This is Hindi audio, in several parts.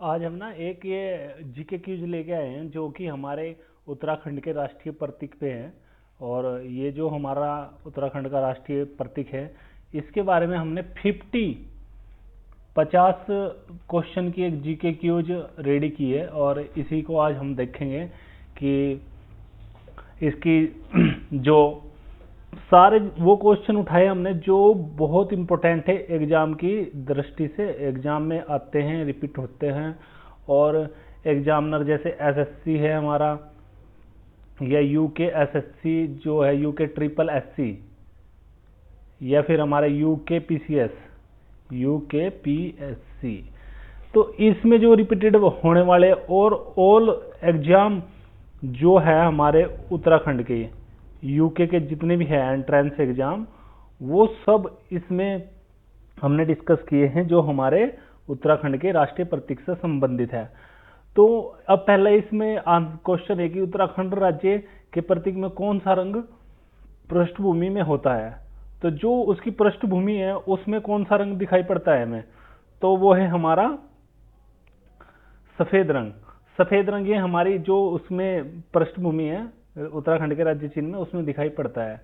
आज हम ना एक ये जीके क्यूज लेके आए हैं जो कि हमारे उत्तराखंड के राष्ट्रीय प्रतीक पे है। और ये जो हमारा उत्तराखंड का राष्ट्रीय प्रतीक है, इसके बारे में हमने 50 क्वेश्चन की एक जीके क्यूज रेडी की है। और इसी को आज हम देखेंगे कि इसकी जो सारे वो क्वेश्चन उठाए हमने जो बहुत इंपॉर्टेंट है एग्जाम की दृष्टि से, एग्जाम में आते हैं, रिपीट होते हैं। और एग्जामिनर जैसे एसएससी है हमारा, या यूके एसएससी जो है, यूके ट्रिपल एससी, या फिर हमारा यूके पीसीएस, यूके पीएससी, तो इसमें जो रिपीटेड होने वाले और ऑल एग्जाम जो है हमारे उत्तराखंड के यूके के जितने भी है एंट्रेंस एग्जाम, वो सब इसमें हमने डिस्कस किए हैं जो हमारे उत्तराखंड के राष्ट्रीय प्रतीक से संबंधित है। तो अब पहला इसमें क्वेश्चन है कि उत्तराखंड राज्य के प्रतीक में कौन सा रंग पृष्ठभूमि में होता है। तो जो उसकी पृष्ठभूमि है उसमें कौन सा रंग दिखाई पड़ता है हमें, तो वो है हमारा सफेद रंग। सफेद रंग ये हमारी जो उसमें पृष्ठभूमि है उत्तराखंड के राज्य चिन्ह में, उसमें दिखाई पड़ता है।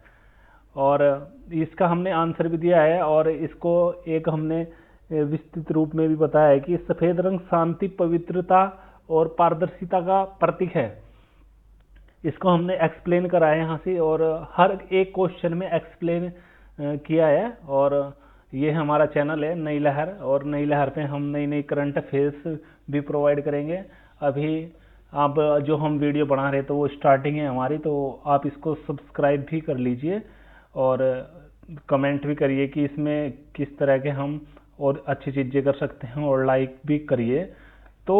और इसका हमने आंसर भी दिया है और इसको एक हमने विस्तृत रूप में भी बताया है कि सफेद रंग शांति, पवित्रता और पारदर्शिता का प्रतीक है। इसको हमने एक्सप्लेन करा है यहाँ से, और हर एक क्वेश्चन में एक्सप्लेन किया है। और ये हमारा चैनल है नई लहर, और नई लहर पे हम नई नई करंट अफेयर्स भी प्रोवाइड करेंगे। अभी आप जो हम वीडियो बना रहे तो वो स्टार्टिंग है हमारी, तो आप इसको सब्सक्राइब भी कर लीजिए और कमेंट भी करिए कि इसमें किस तरह के हम और अच्छी चीज़ें कर सकते हैं, और लाइक भी करिए। तो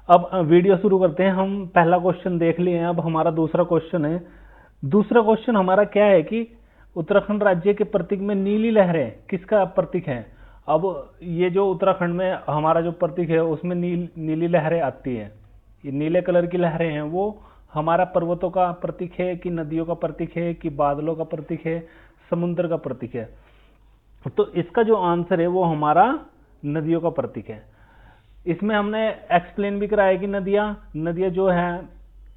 अब वीडियो शुरू करते हैं। हम पहला क्वेश्चन देख लिए हैं, अब हमारा दूसरा क्वेश्चन है। दूसरा क्वेश्चन हमारा क्या है कि उत्तराखंड राज्य के प्रतीक में नीली लहरें किसका प्रतीक है। अब ये जो उत्तराखंड में हमारा जो प्रतीक है उसमें नीली लहरें आती हैं। ये नीले कलर की लहरें हैं, वो हमारा पर्वतों का प्रतीक है कि नदियों का प्रतीक है कि बादलों का प्रतीक है, समुद्र का प्रतीक है। तो इसका जो आंसर है वो हमारा नदियों का प्रतीक है। इसमें हमने एक्सप्लेन भी कराया कि नदियां जो है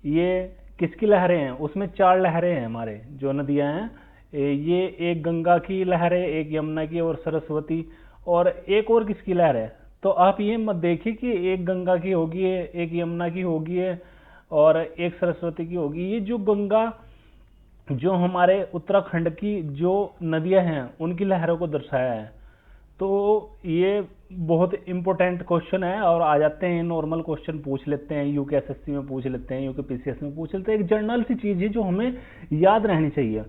ये किसकी लहरें हैं। उसमें 4 लहरें हैं हमारे जो नदियां हैं। ये एक गंगा की लहर है, एक यमुना की और सरस्वती, और एक और किसकी लहर है। तो आप ये मत देखिए कि एक गंगा की होगी, एक यमुना की होगी और एक सरस्वती की होगी। ये जो गंगा, जो हमारे उत्तराखंड की जो नदियां हैं उनकी लहरों को दर्शाया है। तो ये बहुत इंपॉर्टेंट क्वेश्चन है। और आ जाते हैं नॉर्मल क्वेश्चन पूछ लेते हैं, यूके एसएससी में पूछ लेते हैं, यूके पीसीएस में पूछ लेते हैं। एक जर्नल सी चीज है जो हमें याद रहनी चाहिए।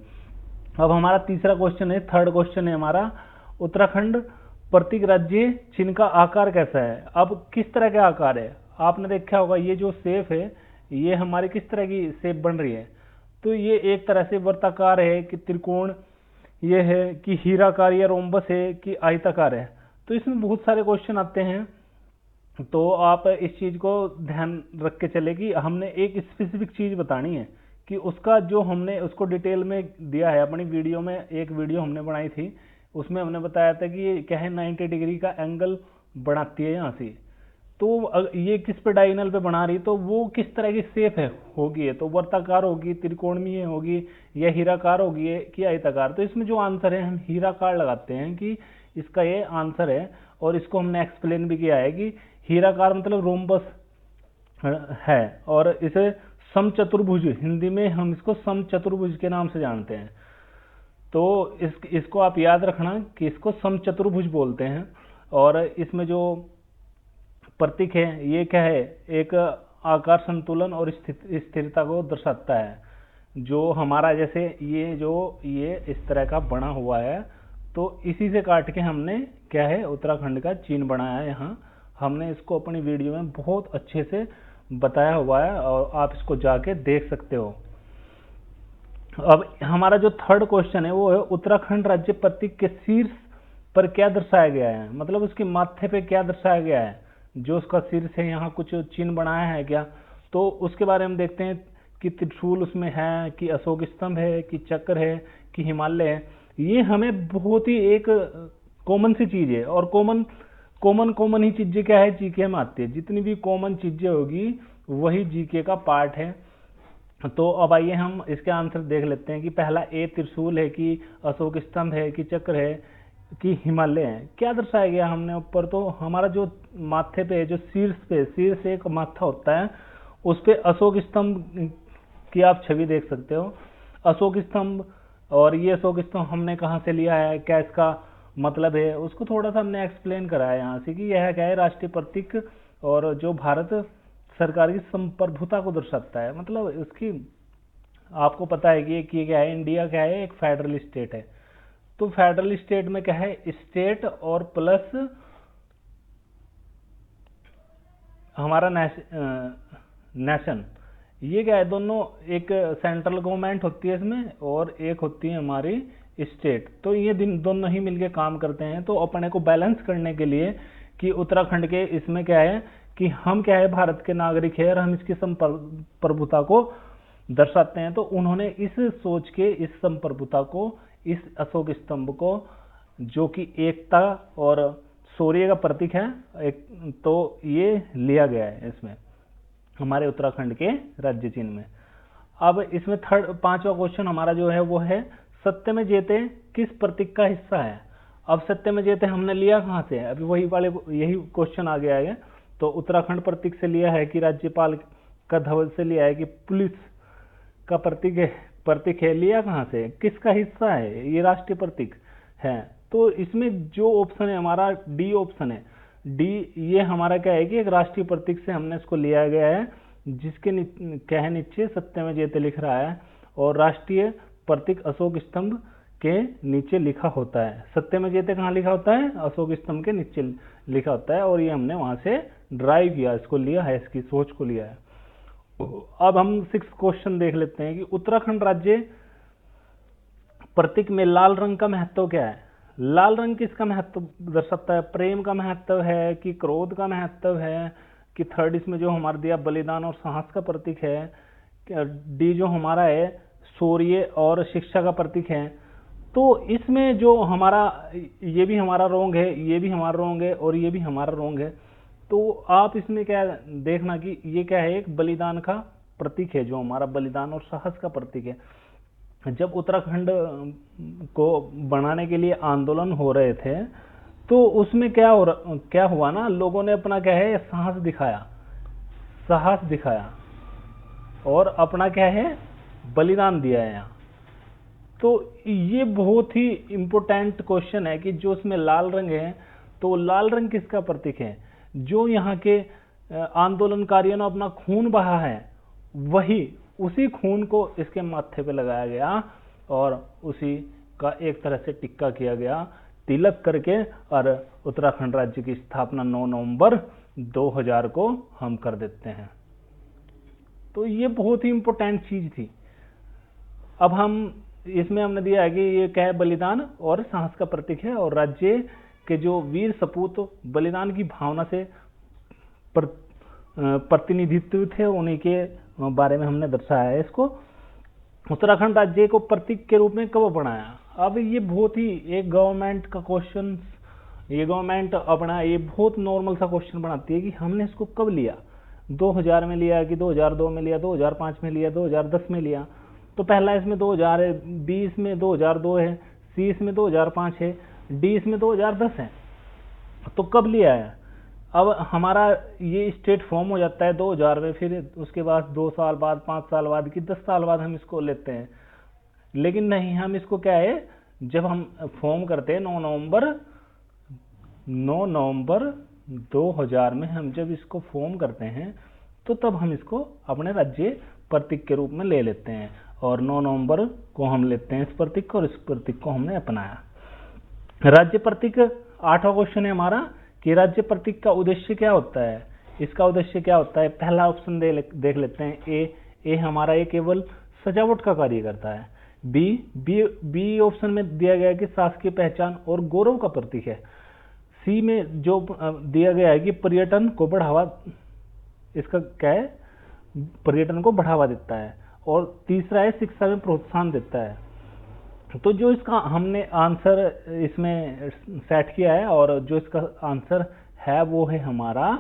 अब हमारा तीसरा क्वेश्चन है, थर्ड क्वेश्चन है हमारा, उत्तराखंड प्रतीक राज्य चिन्ह का आकार कैसा है। अब किस तरह का आकार है, आपने देखा होगा ये जो शेप है ये हमारी किस तरह की शेप बन रही है। तो ये एक तरह से वर्ताकार है कि त्रिकोण, ये है कि हीराकार या रोम्बस है कि आयताकार है। तो इसमें बहुत सारे क्वेश्चन आते हैं, तो आप इस चीज को ध्यान रख के चले कि हमने एक स्पेसिफिक चीज बतानी है कि उसका जो हमने उसको डिटेल में दिया है अपनी वीडियो में। एक वीडियो हमने बनाई थी, उसमें हमने बताया था कि ये क्या है, 90 डिग्री का एंगल बनाती है यहाँ से। तो ये किस पे डायगोनल पे बना रही, तो वो किस तरह की शेप है होगी, तो वर्ताकार होगी, त्रिकोणीय होगी, या हीराकार होगी कि आयताकार। तो इसमें जो आंसर है हम हीराकार लगाते हैं कि इसका ये आंसर है। और इसको हमने एक्सप्लेन भी किया है कि हीराकार मतलब रोम्बस है, और इसे समचतुर्भुज, हिंदी में हम इसको समचतुर्भुज के नाम से जानते हैं। तो इसको आप याद रखना कि इसको समचतुर्भुज बोलते हैं। और इसमें जो प्रतीक है ये क्या है, एक आकार संतुलन और स्थिरता को दर्शाता है। जो हमारा जैसे ये इस तरह का बना हुआ है, तो इसी से काट के हमने क्या है उत्तराखंड का चिन्ह बनाया है। यहाँ हमने इसको अपनी वीडियो में बहुत अच्छे से बताया हुआ है और आप इसको जाके देख सकते हो। अब हमारा जो थर्ड क्वेश्चन है वो है, उत्तराखंड राज्य प्रतीक के शीर्ष पर क्या दर्शाया गया है, मतलब उसके माथे पे क्या दर्शाया गया है। जो उसका शीर्ष है यहाँ कुछ चिन्ह बनाया है क्या, तो उसके बारे में देखते हैं कि त्रिशूल उसमें है कि अशोक स्तंभ है कि चक्र है कि हिमालय है। ये हमें बहुत ही एक कॉमन सी चीज है, और कॉमन कॉमन कॉमन ही चीजें क्या है जीके में आती है, जितनी भी कॉमन चीजें होगी वही जीके का पार्ट है। तो अब आइए हम इसके आंसर देख लेते हैं कि पहला ए त्रिशूल है कि अशोक स्तंभ है कि चक्र है कि हिमालय है। क्या दर्शाया गया हमने ऊपर, तो हमारा जो माथे पे जो शीर्ष एक माथा होता है उस पे अशोक स्तंभ की आप छवि देख सकते हो। अशोक स्तंभ, और ये अशोक स्तंभ हमने कहाँ से लिया है, क्या इसका मतलब है, उसको थोड़ा सा हमने एक्सप्लेन करा है यहाँ से कि यह क्या है राष्ट्रीय प्रतीक और जो भारत सरकार की संप्रभुता को दर्शाता है। मतलब उसकी आपको पता है कि ये क्या है, इंडिया क्या है, एक फेडरल स्टेट है। तो फेडरल स्टेट में क्या है, स्टेट और प्लस हमारा नेशन, ये क्या है, दोनों एक सेंट्रल गवर्नमेंट होती है इसमें और एक होती है हमारी स्टेट। तो ये दोनों ही मिलके काम करते हैं। तो अपने को बैलेंस करने के लिए कि उत्तराखंड के इसमें क्या है कि हम क्या है भारत के नागरिक है और हम इसकी संप्रभुता को दर्शाते हैं। तो उन्होंने इस सोच के इस संप्रभुता को, इस अशोक स्तंभ को जो कि एकता और शौर्य का प्रतीक है एक, तो ये लिया गया है इसमें हमारे उत्तराखंड के राज्य चिन्ह में। अब इसमें पांचवा क्वेश्चन हमारा जो है वो है सत्यमेव जयते किस प्रतीक का हिस्सा है। अब सत्यमेव जयते हमने लिया कहाँ से, अभी वही वाले यही क्वेश्चन आ गया है। तो उत्तराखंड प्रतीक से लिया है कि राज्यपाल का ध्वज से लिया है कि पुलिस का प्रतीक है, लिया कहाँ से, किसका हिस्सा है, ये राष्ट्रीय प्रतीक है। तो इसमें जो ऑप्शन है हमारा डी ऑप्शन है। डी ये हमारा क्या है कि एक राष्ट्रीय प्रतीक से हमने इसको लिया गया है, जिसके क्या है नीचे सत्यमेव जयते लिख रहा है और राष्ट्रीय प्रतीक अशोक स्तंभ के नीचे लिखा होता है। सत्यमेव जयते कहाँ लिखा होता है, अशोक स्तंभ के नीचे लिखा होता है। और ये हमने वहां से ड्राइव किया, इसको लिया है, इसकी सोच को लिया है। अब हम 6 क्वेश्चन देख लेते हैं कि उत्तराखंड राज्य प्रतीक में लाल रंग का महत्व क्या है। लाल रंग किसका महत्व दर्शाता है, प्रेम का महत्व है कि क्रोध का महत्व है कि थर्ड इसमें जो हमारा दिया बलिदान और साहस का प्रतीक है, डी जो हमारा है शौर्य और शिक्षा का प्रतीक है। तो इसमें जो हमारा ये भी हमारा रोंग है, ये भी हमारा रोंग है और ये भी हमारा रोंग है। तो आप इसमें क्या देखना कि ये क्या है, एक बलिदान का प्रतीक है, जो हमारा बलिदान और साहस का प्रतीक है। जब उत्तराखंड को बनाने के लिए आंदोलन हो रहे थे तो उसमें क्या हुआ ना, लोगों ने अपना क्या है साहस दिखाया और अपना क्या है बलिदान दिया है यहाँ। तो ये बहुत ही इम्पोर्टेंट क्वेश्चन है कि जो इसमें लाल रंग है, तो लाल रंग किसका प्रतीक है, जो यहाँ के आंदोलनकारियों ने अपना खून बहा है, वही उसी खून को इसके माथे पे लगाया गया और उसी का एक तरह से टिक्का किया गया तिलक करके, और उत्तराखंड राज्य की स्थापना 9 नवंबर 2000 को हम कर देते हैं। तो ये बहुत ही इम्पोर्टेंट चीज थी। अब हम इसमें हमने दिया है कि ये क्या है, बलिदान और साहस का प्रतीक है और राज्य के जो वीर सपूत बलिदान की भावना से प्रतिनिधित्व थे, उन्हीं के बारे में हमने दर्शाया है इसको। उत्तराखंड राज्य को प्रतीक के रूप में कब बनाया। अब ये बहुत ही एक गवर्नमेंट का क्वेश्चन, ये गवर्नमेंट अपना ये बहुत नॉर्मल सा क्वेश्चन बनाती है कि हमने इसको कब लिया, 2000 में लिया कि 2002 में लिया, 2005 में लिया, 2010 में लिया। तो पहला इसमें 2000 है, बी इसमें 2002 है, सी इसमें 2005 है, डी इसमें 2010 है। तो कब लिया है। अब हमारा ये स्टेट फॉर्म हो जाता है 2000 में, फिर उसके बाद 2 साल बाद, 5 साल बाद कि 10 साल बाद हम इसको लेते हैं। लेकिन नहीं, हम इसको क्या है, जब हम फॉर्म करते हैं 9 नवंबर 2000 में हम जब इसको फॉर्म करते हैं, तो तब हम इसको अपने राज्य प्रतीक के रूप में ले लेते हैं और 9 नवंबर को हम लेते हैं इस प्रतीक को, और इस प्रतीक को हमने अपनाया। राज्य प्रतीक 8वां क्वेश्चन है हमारा कि राज्य प्रतीक का उद्देश्य क्या होता है। इसका उद्देश्य क्या होता है, पहला ऑप्शन देख लेते हैं। ए हमारा ये केवल सजावट का कार्य करता है। बी ऑप्शन में दिया गया है कि शासकीय पहचान और गौरव का प्रतीक है। सी में जो दिया गया है कि पर्यटन को बढ़ावा, इसका क्या है, पर्यटन को बढ़ावा देता है। और तीसरा है शिक्षा में प्रोत्साहन देता है। तो जो इसका हमने आंसर इसमें सेट किया है और जो इसका आंसर है वो है हमारा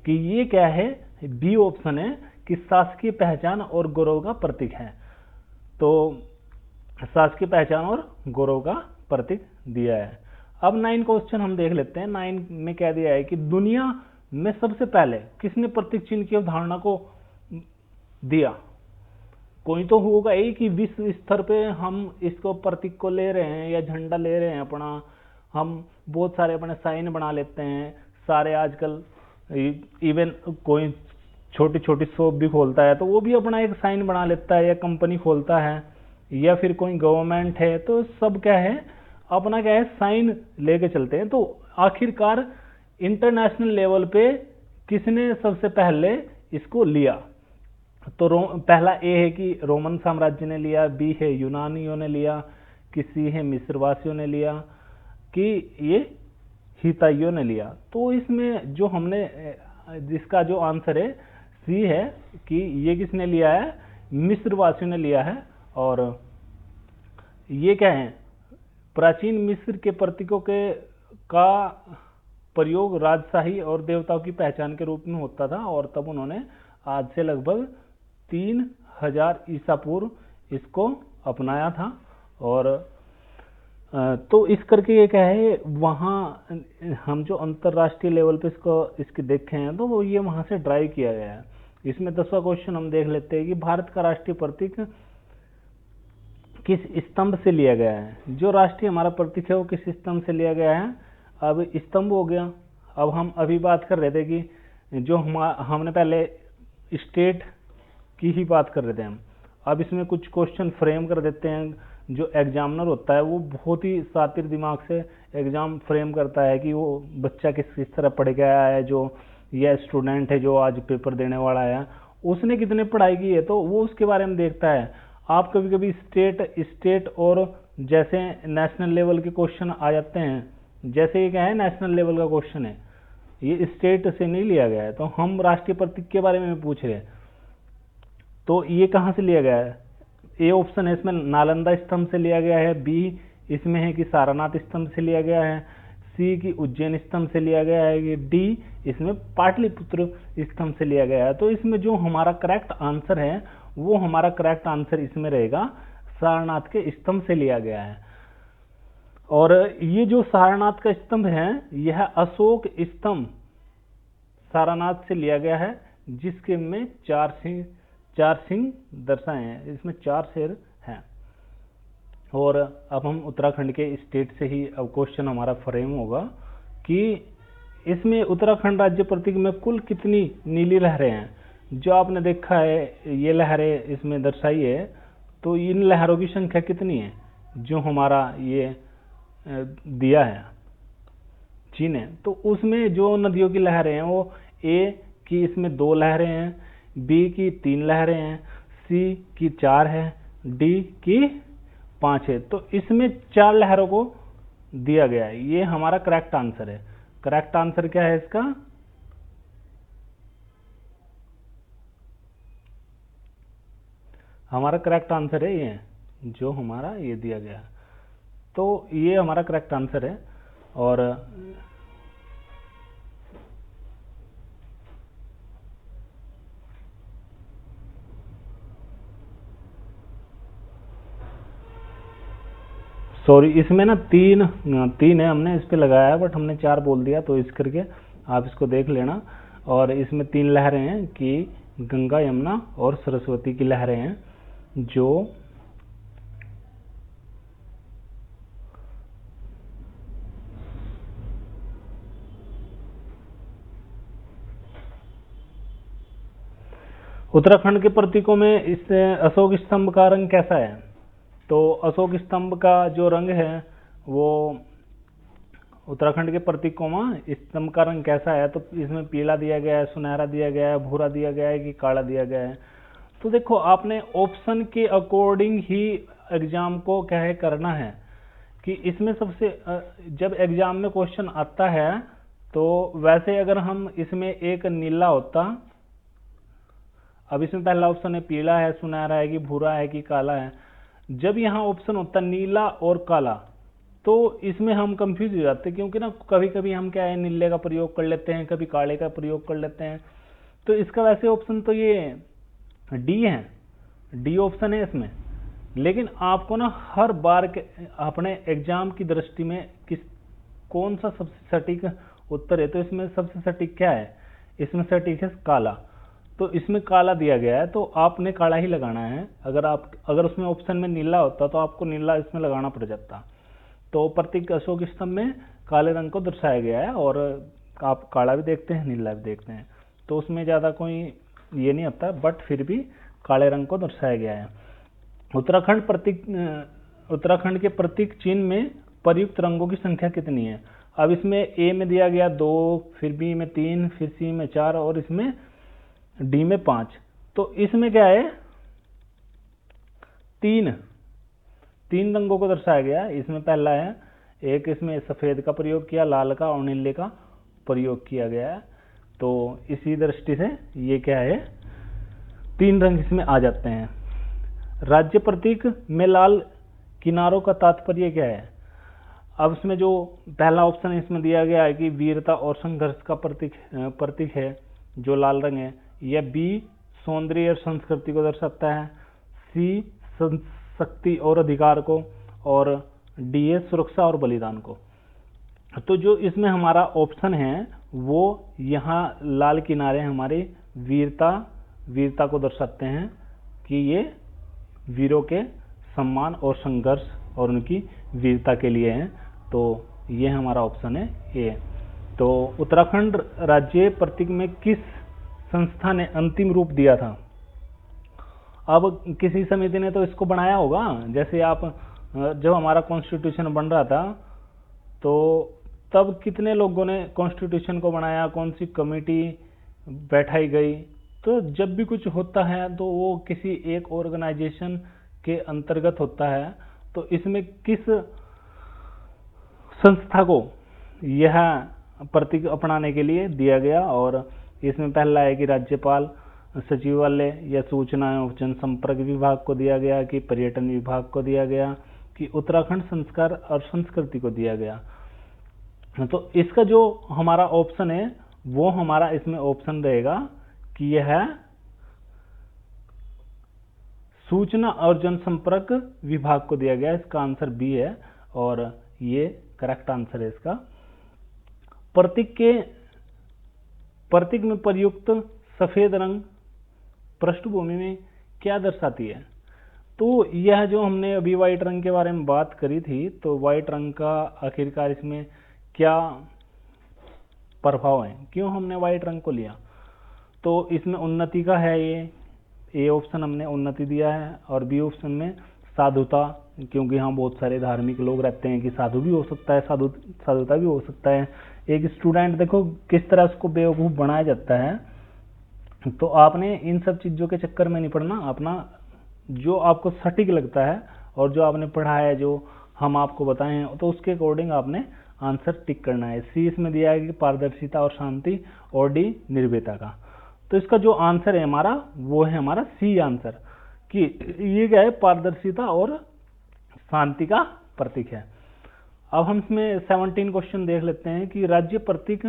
कि ये क्या है, बी ऑप्शन है कि शासकीय पहचान और गौरव का प्रतीक है। तो शासकीय पहचान और गौरव का प्रतीक दिया है। अब 9 क्वेश्चन हम देख लेते हैं। 9 में क्या दिया है कि दुनिया में सबसे पहले किसने प्रतीक चिन्ह की अवधारणा को दिया। कोई तो होगा ही कि विश्व स्तर पे हम इसको प्रतीक को ले रहे हैं या झंडा ले रहे हैं अपना, हम बहुत सारे अपने साइन बना लेते हैं सारे। आजकल इवन कोई छोटी छोटी शॉप भी खोलता है तो वो भी अपना एक साइन बना लेता है, या कंपनी खोलता है, या फिर कोई गवर्नमेंट है तो सब क्या है अपना क्या है साइन लेके चलते हैं। तो आखिरकार इंटरनेशनल लेवल पे किसने सबसे पहले इसको लिया। तो पहला ए है कि रोमन साम्राज्य ने लिया, बी है यूनानियों ने लिया, कि सी है मिस्रवासियों ने लिया, कि ये हिताइयों ने लिया। तो इसमें जो हमने जिसका जो आंसर है सी है कि ये किसने लिया है, मिस्रवासियों ने लिया है। और ये क्या है, प्राचीन मिस्र के प्रतीकों का प्रयोग राजशाही और देवताओं की पहचान के रूप में होता था, और तब उन्होंने आज से लगभग 3000 ईसा पूर्व इसको अपनाया था। और तो इस करके ये क्या है, वहाँ हम जो अंतरराष्ट्रीय लेवल पे इसके देखे हैं तो वो ये वहाँ से ड्राइव किया गया है। इसमें 10वां क्वेश्चन हम देख लेते हैं कि भारत का राष्ट्रीय प्रतीक किस स्तंभ से लिया गया है। जो राष्ट्रीय हमारा प्रतीक है वो किस स्तंभ से लिया गया है। अब स्तंभ हो गया। अब हम अभी बात कर रहे थे कि जो हमने पहले स्टेट की ही बात कर रहे थे हम। अब इसमें कुछ क्वेश्चन फ्रेम कर देते हैं। जो एग्जामिनर होता है वो बहुत ही शातिर दिमाग से एग्जाम फ्रेम करता है कि वो बच्चा किस तरह पढ़ के आया है, जो यह स्टूडेंट है जो आज पेपर देने वाला है उसने कितने पढ़ाई की है, तो वो उसके बारे में देखता है। आप कभी कभी स्टेट और जैसे नेशनल लेवल के क्वेश्चन आ जाते हैं, जैसे ये क्या है नेशनल लेवल का क्वेश्चन है, ये स्टेट से नहीं लिया गया है, तो हम राष्ट्रीय प्रतीक के बारे में पूछ रहे हैं। तो ये कहाँ से लिया गया है, ए ऑप्शन है इसमें नालंदा स्तंभ से लिया गया है, बी इसमें है कि सारनाथ स्तंभ से लिया गया है, सी की उज्जैन स्तंभ से लिया गया है, डी इसमें पाटलिपुत्र स्तंभ से लिया गया है। तो इसमें जो हमारा करेक्ट आंसर है वो हमारा करेक्ट आंसर इसमें रहेगा सारनाथ के स्तंभ से लिया गया है। और ये जो सारनाथ का स्तंभ है यह अशोक स्तंभ सारनाथ से लिया गया है, जिसके में चार सिंह दर्शाए हैं, इसमें 4 शेर हैं। और अब हम उत्तराखंड के स्टेट से ही अब क्वेश्चन हमारा फ्रेम होगा कि इसमें उत्तराखंड राज्य प्रतीक में कुल कितनी नीली लहरें हैं। जो आपने देखा है ये लहरें इसमें दर्शाई है, तो इन लहरों की संख्या कितनी है जो हमारा ये दिया है चीन है। तो उसमें जो नदियों की लहरें हैं वो ए की इसमें 2 लहरें हैं, बी की 3 लहरें हैं, सी की 4 है, डी की 5 है। तो इसमें 4 लहरों को दिया गया है। ये हमारा करेक्ट आंसर है। करेक्ट आंसर क्या है इसका, हमारा करेक्ट आंसर है ये जो हमारा ये दिया गया। तो ये हमारा करेक्ट आंसर है। और सॉरी इसमें ना 3 है, हमने इस पे लगाया है बट हमने 4 बोल दिया, तो इस करके आप इसको देख लेना। और इसमें 3 लहरें हैं कि गंगा यमुना और सरस्वती की लहरें हैं जो उत्तराखंड के प्रतीकों में इस अशोक स्तंभ का रंग कैसा है। तो अशोक स्तंभ का जो रंग है वो उत्तराखंड के प्रतीकों में स्तंभ का रंग कैसा है, तो इसमें पीला दिया गया है, सुनहरा दिया गया है, भूरा दिया गया है कि काला दिया गया है। तो देखो आपने ऑप्शन के अकॉर्डिंग ही एग्जाम को क्या है करना है कि इसमें सबसे जब एग्जाम में क्वेश्चन आता है तो वैसे अगर हम इसमें एक नीला होता, अब इसमें पहला ऑप्शन है पीला है, सुनहरा है कि भूरा है कि काला है, जब यहाँ ऑप्शन होता नीला और काला तो इसमें हम कंफ्यूज हो जाते हैं, क्योंकि ना कभी कभी हम क्या है नीले का प्रयोग कर लेते हैं, कभी काले का प्रयोग कर लेते हैं। तो इसका वैसे ऑप्शन तो ये डी है, डी ऑप्शन है इसमें। लेकिन आपको ना हर बार के अपने एग्जाम की दृष्टि में कौन सा सबसे सटीक उत्तर है, तो इसमें सबसे सटीक क्या है, इसमें सटीक है काला। तो इसमें काला दिया गया है तो आपने काला ही लगाना है। अगर उसमें ऑप्शन में नीला होता तो आपको नीला इसमें लगाना पड़ जाता। तो प्रतीक अशोक स्तंभ में काले रंग को दर्शाया गया है, और आप काला भी देखते हैं नीला भी देखते हैं, तो उसमें ज़्यादा कोई ये नहीं आता, बट फिर भी काले रंग को दर्शाया गया है। उत्तराखंड के प्रतीक चिन्ह में प्रयुक्त रंगों की संख्या कितनी है। अब इसमें ए में दिया गया 2, फिर बी में 3, फिर सी में 4 और इसमें डी में 5। तो इसमें क्या है, तीन रंगों को दर्शाया गया है। इसमें पहला है, एक इसमें सफेद का प्रयोग किया, लाल का और नीले का प्रयोग किया गया है। तो इसी दृष्टि से ये क्या है, 3 रंग इसमें आ जाते हैं। राज्य प्रतीक में लाल किनारों का तात्पर्य क्या है। अब इसमें जो पहला ऑप्शन इसमें दिया गया है कि वीरता और संघर्ष का प्रतीक है जो लाल रंग है, या बी सौंदर्य और संस्कृति को दर्शाता है, सी शक्ति और अधिकार को, और डी है सुरक्षा और बलिदान को। तो जो इसमें हमारा ऑप्शन है वो यहाँ लाल किनारे हमारी वीरता को दर्शाते हैं कि ये वीरों के सम्मान और संघर्ष और उनकी वीरता के लिए हैं। तो ये हमारा ऑप्शन है ए। तो उत्तराखंड राज्य प्रतीक में किस संस्था ने अंतिम रूप दिया था। अब किसी समिति ने तो इसको बनाया होगा। जैसे आप जब हमारा कॉन्स्टिट्यूशन बन रहा था तो तब कितने लोगों ने कॉन्स्टिट्यूशन को बनाया, कौन सी कमेटी बैठाई गई। तो जब भी कुछ होता है तो वो किसी एक ऑर्गेनाइजेशन के अंतर्गत होता है। तो इसमें किस संस्था को यह प्रतीक अपनाने के लिए दिया गया, और इसमें पहला है कि राज्यपाल सचिवालय या सूचना एवं जनसंपर्क विभाग को दिया गया, कि पर्यटन विभाग को दिया गया, कि उत्तराखंड संस्कार और संस्कृति को दिया गया। तो इसका जो हमारा ऑप्शन है वो हमारा इसमें ऑप्शन रहेगा कि यह सूचना और जनसंपर्क विभाग को दिया गया। इसका आंसर बी है और ये करेक्ट आंसर है इसका। प्रतीक में प्रयुक्त सफेद रंग पृष्ठभूमि में क्या दर्शाती है। तो यह जो हमने अभी व्हाइट रंग के बारे में बात करी थी, तो व्हाइट रंग का आखिरकार इसमें क्या प्रभाव है, क्यों हमने व्हाइट रंग को लिया। तो इसमें उन्नति का है, ये ए ऑप्शन हमने उन्नति दिया है, और बी ऑप्शन में साधुता, क्योंकि यहाँ बहुत सारे धार्मिक लोग रहते हैं कि साधु भी हो सकता है, साधुता भी हो सकता है। एक स्टूडेंट देखो किस तरह उसको बेवकूफ़ बनाया जाता है। तो आपने इन सब चीज़ों के चक्कर में नहीं पड़ना, अपना जो आपको सटीक लगता है और जो आपने पढ़ा है, जो हम आपको बताए हैं, तो उसके अकॉर्डिंग आपने आंसर टिक करना है। सी इसमें दिया है कि पारदर्शिता और शांति, और डी निर्भीकता का। तो इसका जो आंसर है हमारा वो है हमारा सी आंसर, कि ये क्या है, पारदर्शिता और शांति का प्रतीक है। अब हम इसमें 17 क्वेश्चन देख लेते हैं कि राज्य प्रतीक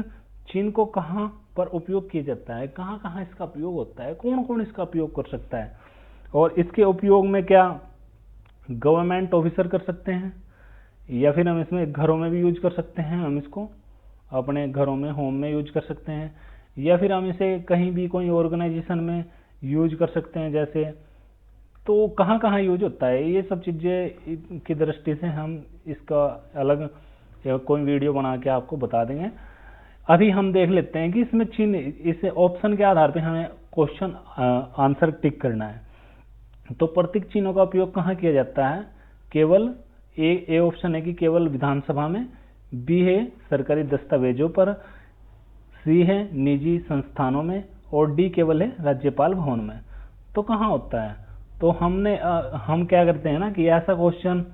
चिन्ह को कहाँ पर उपयोग किया जाता है, कहाँ कहाँ इसका उपयोग होता है, कौन कौन इसका उपयोग कर सकता है, और इसके उपयोग में क्या गवर्नमेंट ऑफिसर कर सकते हैं, या फिर हम इसमें घरों में भी यूज कर सकते हैं, हम इसको अपने घरों में होम में यूज कर सकते हैं, या फिर हम इसे कहीं भी कोई ऑर्गेनाइजेशन में यूज कर सकते हैं जैसे। तो कहाँ कहाँ यूज होता है, ये सब चीज़ें की दृष्टि से हम इसका अलग कोई वीडियो बना के आपको बता देंगे। अभी हम देख लेते हैं कि इसमें चिन्ह, इस ऑप्शन के आधार पे हमें क्वेश्चन आंसर टिक करना है। तो प्रतीक चिन्हों का उपयोग कहाँ किया जाता है, केवल ए ऑप्शन है कि केवल विधानसभा में, बी है सरकारी दस्तावेजों पर, सी है निजी संस्थानों में, और डी केवल है राज्यपाल भवन में। तो कहाँ होता है, तो हम क्या करते हैं ना कि ऐसा क्वेश्चन,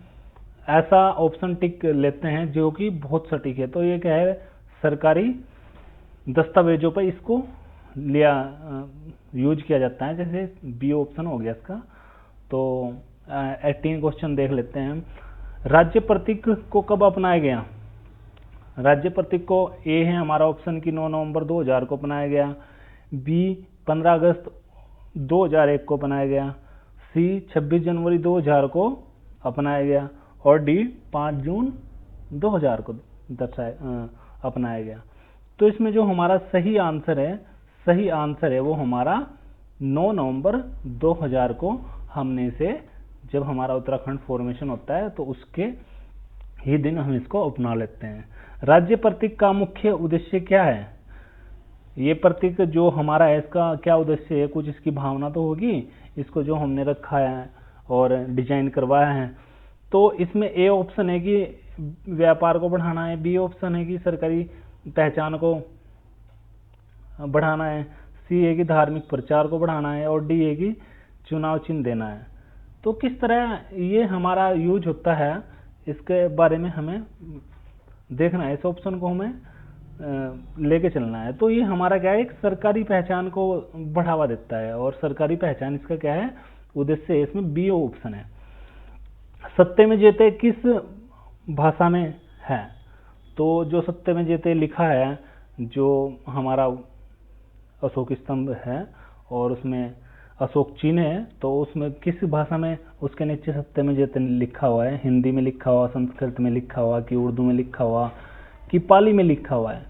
ऐसा ऑप्शन टिक लेते हैं जो कि बहुत सटीक है। तो ये क्या है, सरकारी दस्तावेजों पर इसको यूज किया जाता है, जैसे बी ऑप्शन हो गया इसका। तो 18 क्वेश्चन देख लेते हैं हम। राज्य प्रतीक को कब अपनाया गया? राज्य प्रतीक को ए है हमारा ऑप्शन की 9 नवंबर 2000 को अपनाया गया, बी 15 अगस्त 2001 को अपनाया गया, सी 26 जनवरी 2000 को अपनाया गया और डी 5 जून 2000 को अपनाया गया। तो इसमें जो हमारा सही आंसर है वो हमारा 9 नवंबर 2000 को हमने इसे, जब हमारा उत्तराखंड फॉर्मेशन होता है तो उसके ही दिन हम इसको अपना लेते हैं। राज्य प्रतीक का मुख्य उद्देश्य क्या है? ये प्रतीक जो हमारा है इसका क्या उद्देश्य है? कुछ इसकी भावना तो होगी, इसको जो हमने रखा है और डिजाइन करवाया है। तो इसमें ए ऑप्शन है कि व्यापार को बढ़ाना है, बी ऑप्शन है कि सरकारी पहचान को बढ़ाना है, सी है कि धार्मिक प्रचार को बढ़ाना है और डी है कि चुनाव चिन्ह देना है। तो किस तरह ये हमारा यूज होता है इसके बारे में हमें देखना है, इस ऑप्शन को हमें लेके चलना है। तो ये हमारा क्या है, एक सरकारी पहचान को बढ़ावा देता है और सरकारी पहचान इसका क्या है, उद्देश्य है। इसमें बी ऑप्शन है। सत्यमेव जयते किस भाषा में है? तो जो सत्यमेव जयते लिखा है, जो हमारा अशोक स्तंभ है और उसमें अशोक चिन्ह है, तो उसमें किस भाषा में उसके नीचे सत्यमेव जयते लिखा हुआ है? हिंदी में लिखा हुआ, संस्कृत में लिखा हुआ, कि उर्दू में लिखा हुआ, कि पाली में लिखा हुआ है?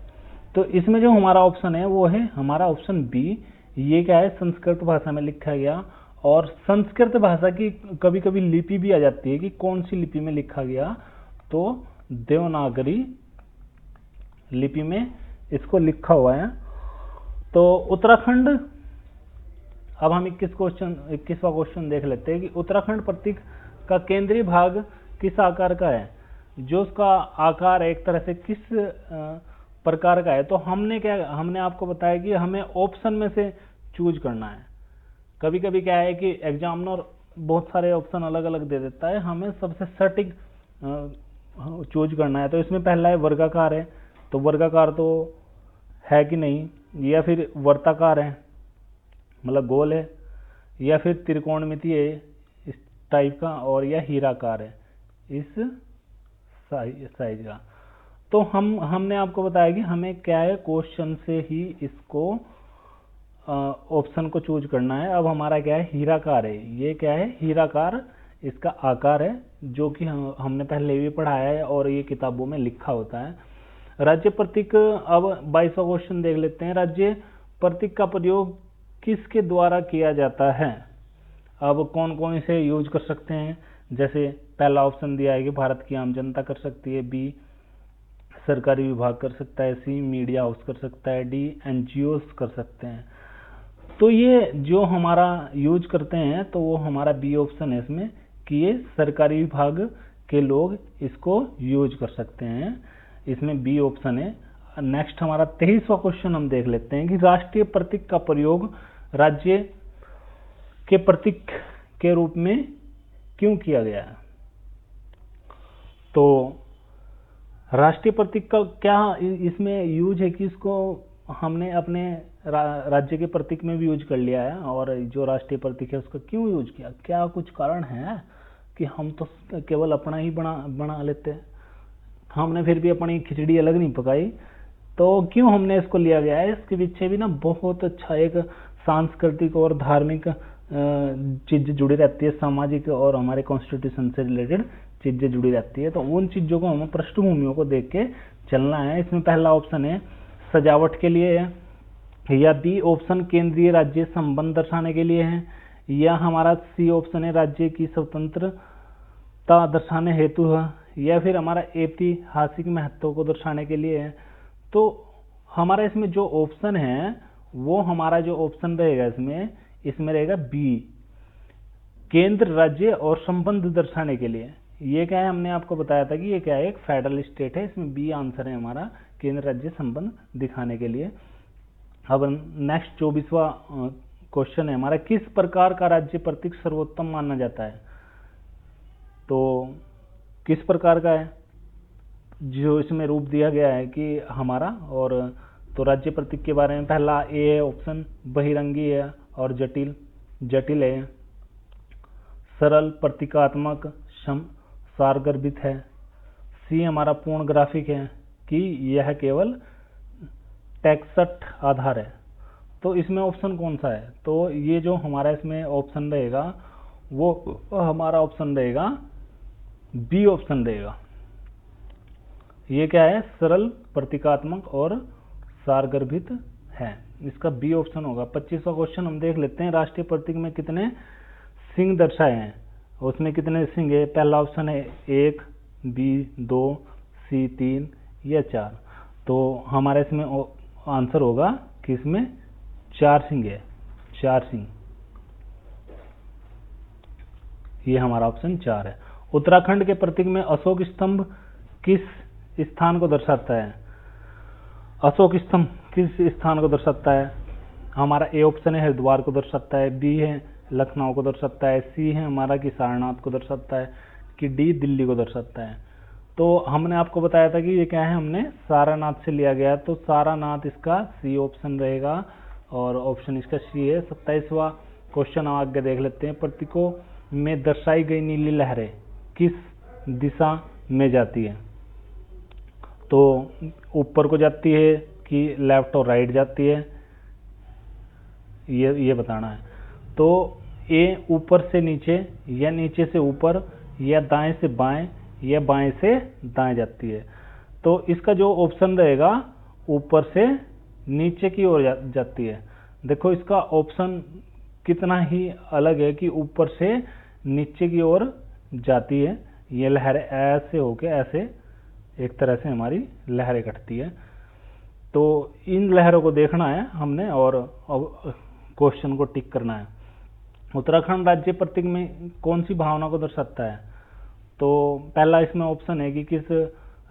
तो इसमें जो हमारा ऑप्शन है वो है हमारा ऑप्शन बी। ये क्या है, संस्कृत भाषा में लिखा गया। और संस्कृत भाषा की कभी कभी लिपि भी आ जाती है कि कौन सी लिपि में लिखा गया, तो देवनागरी लिपि में इसको लिखा हुआ है। तो उत्तराखंड, अब हम 21वां क्वेश्चन देख लेते हैं कि उत्तराखंड प्रतीक का केंद्रीय भाग किस आकार का है? जो उसका आकार एक तरह से किस प्रकार का है? तो हमने आपको बताया कि हमें ऑप्शन में से चूज करना है। कभी कभी क्या है कि एग्जामिनर बहुत सारे ऑप्शन अलग अलग दे देता है, हमें सबसे सटीक चूज करना है। तो इसमें पहला है वर्गाकार है, तो वर्गाकार तो है कि नहीं, या फिर वर्ताकार है मतलब गोल है, या फिर त्रिकोणमितीय है इस टाइप का, और या हीराकार है इस साइज का। तो हमने आपको बताया कि हमें क्या है, क्वेश्चन से ही इसको ऑप्शन को चूज करना है। अब हमारा क्या है, हीराकार है। ये क्या है, हीराकार इसका आकार है, जो कि हमने पहले भी पढ़ाया है और ये किताबों में लिखा होता है। राज्य प्रतीक, अब 22वां क्वेश्चन देख लेते हैं। राज्य प्रतीक का प्रयोग किसके द्वारा किया जाता है? अब कौन कौन इसे यूज कर सकते हैं? जैसे पहला ऑप्शन दिया है कि भारत की आम जनता कर सकती है, बी सरकारी विभाग कर सकता है, सी मीडिया हाउस कर सकता है, डी एनजीओस कर सकते हैं। तो ये जो हमारा यूज करते हैं तो वो हमारा बी ऑप्शन है इसमें, कि ये सरकारी विभाग के लोग इसको यूज कर सकते हैं। इसमें बी ऑप्शन है। नेक्स्ट हमारा 23वां क्वेश्चन हम देख लेते हैं कि राष्ट्रीय प्रतीक का प्रयोग राज्य के प्रतीक के रूप में क्यों किया गया है? तो राष्ट्रीय प्रतीक का क्या इसमें यूज है कि इसको हमने अपने राज्य के प्रतीक में भी यूज कर लिया है, और जो राष्ट्रीय प्रतीक है उसका क्यों यूज किया? क्या कुछ कारण है कि हम तो केवल अपना ही बना लेते हैं, हमने फिर भी अपनी खिचड़ी अलग नहीं पकाई? तो क्यों हमने इसको लिया गया है? इसके पीछे भी ना बहुत अच्छा एक सांस्कृतिक और धार्मिक चीज जुड़ी रहती है, सामाजिक और हमारे कॉन्स्टिट्यूशन से रिलेटेड चीजें जुड़ी रहती है। तो उन चीजों को हमें पृष्ठभूमियों को देख के चलना है। इसमें पहला ऑप्शन है सजावट के लिए है, या बी ऑप्शन केंद्रीय राज्य संबंध दर्शाने के लिए है, या हमारा सी ऑप्शन है राज्य की स्वतंत्रता दर्शाने हेतु है, या फिर हमारा ऐतिहासिक महत्व को दर्शाने के लिए है। तो हमारा इसमें जो ऑप्शन है वो हमारा जो ऑप्शन रहेगा इसमें रहेगा बी, केंद्र राज्य और संबंध दर्शाने के लिए। ये क्या है, हमने आपको बताया था कि ये क्या है, एक फेडरल स्टेट है। इसमें बी आंसर है हमारा, केंद्र राज्य संबंध दिखाने के लिए। अब नेक्स्ट 24वां क्वेश्चन है हमारा, किस प्रकार का राज्य प्रतीक सर्वोत्तम माना जाता है? तो किस प्रकार का है जो इसमें रूप दिया गया है कि हमारा, और तो राज्य प्रतीक के बारे में पहला ए है ऑप्शन, बहिरंगी है और जटिल है, सरल, प्रतीकात्मक, सारगर्भित है। सी हमारा पूर्ण ग्राफिक है कि यह केवल टेक्स्ट आधार है। तो इसमें ऑप्शन कौन सा है? तो ये जो हमारा इसमें ऑप्शन रहेगा वो हमारा ऑप्शन रहेगा बी ऑप्शन रहेगा। ये क्या है? सरल, प्रतीकात्मक और सारगर्भित है। इसका बी ऑप्शन होगा। 25वां क्वेश्चन हम देख लेते हैं। राष्ट्रीय प्रतीक में कितने सिंह दर्शाए हैं? उसमें कितने सिंह है? पहला ऑप्शन है 1, बी 2, सी 3 या 4। तो हमारे इसमें आंसर होगा कि इसमें 4 सिंह है, 4 सिंह। ये हमारा ऑप्शन 4 है। उत्तराखंड के प्रतीक में अशोक स्तंभ किस स्थान को दर्शाता है? अशोक स्तंभ किस स्थान को दर्शाता है? हमारा ए ऑप्शन है हरिद्वार को दर्शाता है, बी है लखनऊ को दर्शाता है, सी है हमारा कि सारनाथ को दर्शाता है, कि डी दिल्ली को दर्शाता है। तो हमने आपको बताया था कि ये क्या है, हमने सारनाथ से लिया गया, तो सारनाथ इसका सी ऑप्शन रहेगा और ऑप्शन इसका सी है। 27वां क्वेश्चन आगे देख लेते हैं। प्रतीकों में दर्शाई गई नीली लहरें किस दिशा में जाती है? तो ऊपर को जाती है कि लेफ्ट और राइट जाती है, ये बताना है। तो ए ऊपर से नीचे या नीचे से ऊपर या दाएं से बाएं या बाएं से दाएं जाती है। तो इसका जो ऑप्शन रहेगा ऊपर से नीचे की ओर जाती है। देखो इसका ऑप्शन कितना ही अलग है कि ऊपर से नीचे की ओर जाती है। ये लहर ऐसे होके ऐसे एक तरह से हमारी लहरें कटती है। तो इन लहरों को देखना है हमने और क्वेश्चन को टिक करना है। उत्तराखंड राज्य प्रतीक में कौन सी भावना को दर्शाता है? तो पहला इसमें ऑप्शन है कि किस